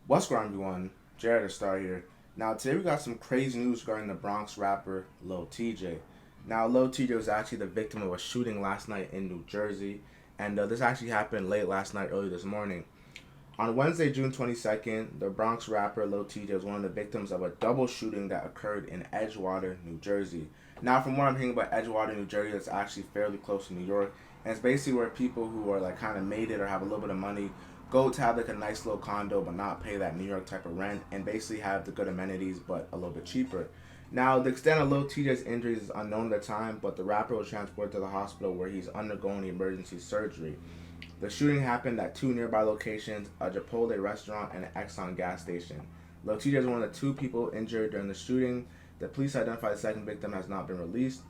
What's going on, everyone? Jared Star here. Now, today we got some crazy news regarding the Bronx rapper Lil Tjay. Now, Lil Tjay was actually the victim of a shooting last night in New Jersey, and this actually happened late last night, early this morning. On Wednesday, June 22nd, the Bronx rapper Lil Tjay was one of the victims of a double shooting that occurred in Edgewater, New Jersey. Now, from what I'm hearing about Edgewater, New Jersey, that's actually fairly close to New York, and it's basically where people who are like kind of made it or have a little bit of money go to have like a nice little condo but not pay that New York type of rent and basically have the good amenities but a little bit cheaper. Now, the extent of Lil Tjay's injuries is unknown at the time, but the rapper was transported to the hospital where he's undergoing emergency surgery. The shooting happened at two nearby locations, a Chipotle restaurant and an Exxon gas station. Lil Tjay is one of the two people injured during the shooting. The police identified the second victim has not been released.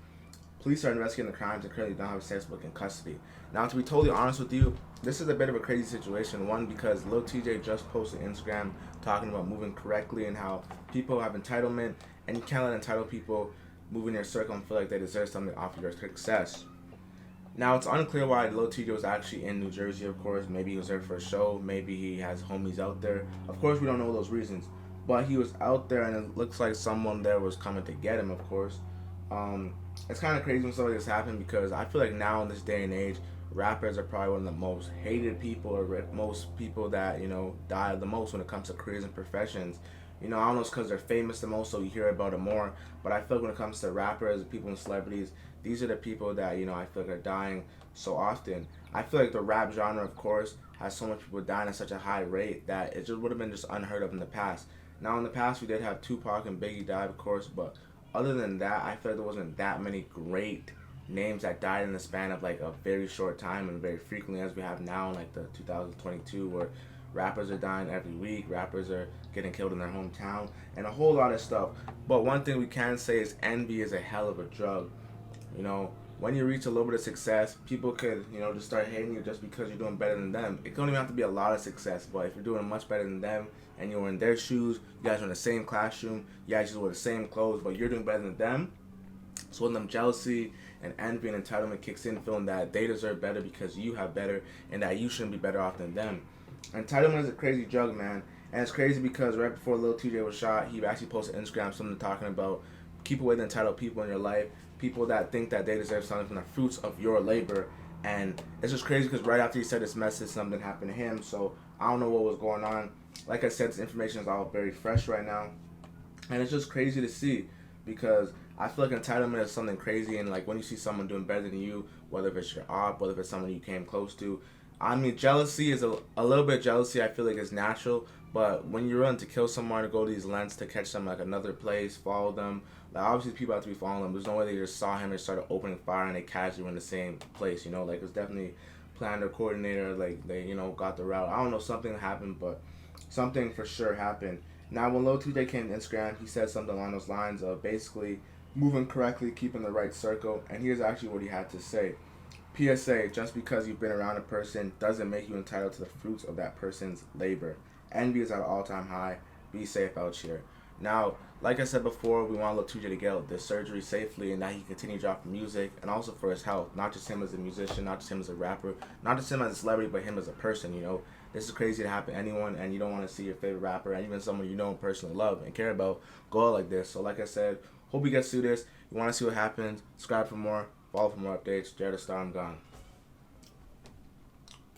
Police are investigating the crimes and currently don't have a suspect in custody. Now, to be totally honest with you, this is a bit of a crazy situation. One, because Lil Tjay just posted Instagram talking about moving correctly and how people have entitlement, and you can't let entitled people move in your circle and feel like they deserve something off your success. Now, it's unclear why Lil Tjay was actually in New Jersey, of course. Maybe he was there for a show. Maybe he has homies out there. Of course, we don't know those reasons. But he was out there, and it looks like someone there was coming to get him, of course. Um, it's kind of crazy when stuff like this happens because I feel like now in this day and age, rappers are probably one of the most hated people or most people that, die the most when it comes to careers and professions. I don't know, it's because they're famous the most, so you hear about it more. But I feel like when it comes to rappers, people and celebrities, these are the people that, I feel like are dying so often. I feel like the rap genre, of course, has so much people dying at such a high rate that it just would have been just unheard of in the past. Now, in the past, we did have Tupac and Biggie died, of course, but other than that, I feel like there wasn't that many great names that died in the span of like a very short time and very frequently as we have now in like the 2022 where rappers are dying every week, rappers are getting killed in their hometown, and a whole lot of stuff. But one thing we can say is envy is a hell of a drug. You know, when you reach a little bit of success, people could, just start hating you just because you're doing better than them. It don't even have to be a lot of success, but if you're doing much better than them and you're in their shoes, you guys are in the same classroom, you guys just wear the same clothes, but you're doing better than them. So when them jealousy and envy and entitlement kicks in, feeling that they deserve better because you have better and that you shouldn't be better off than them. Entitlement is a crazy drug, man. And it's crazy because right before Lil Tjay was shot, he actually posted Instagram something talking about keep away the entitled people in your life, people that think that they deserve something from the fruits of your labor. And it's just crazy because right after he said this message, something happened to him. So I don't know what was going on. Like I said, this information is all very fresh right now. And it's just crazy to see because I feel like entitlement is something crazy. And like when you see someone doing better than you, whether if it's your op, whether if it's someone you came close to, I mean, jealousy is a little bit of jealousy. I feel like it's natural, but when you're willing to kill someone to go to these lengths to catch them like another place, follow them, like obviously people have to be following them. There's no way they just saw him and started opening fire and they casually were in the same place. Like it's definitely planned or coordinator. Like they got the route. I don't know, something happened, but something for sure happened. Now when Lil Tjay came to Instagram, he said something along those lines of basically moving correctly, keeping the right circle, and here's actually what he had to say. PSA, just because you've been around a person doesn't make you entitled to the fruits of that person's labor. Envy is at an all-time high. Be safe out here. Now, like I said before, we want Lil Tjay to get out this surgery safely and that he continue dropping music and also for his health. Not just him as a musician, not just him as a rapper, not just him as a celebrity, but him as a person, This is crazy to happen to anyone and you don't want to see your favorite rapper and even someone you know and personally love and care about go out like this. So like I said, hope he gets through this. You want to see what happens, subscribe for more. Follow for more updates. Jared Star, I'm gone.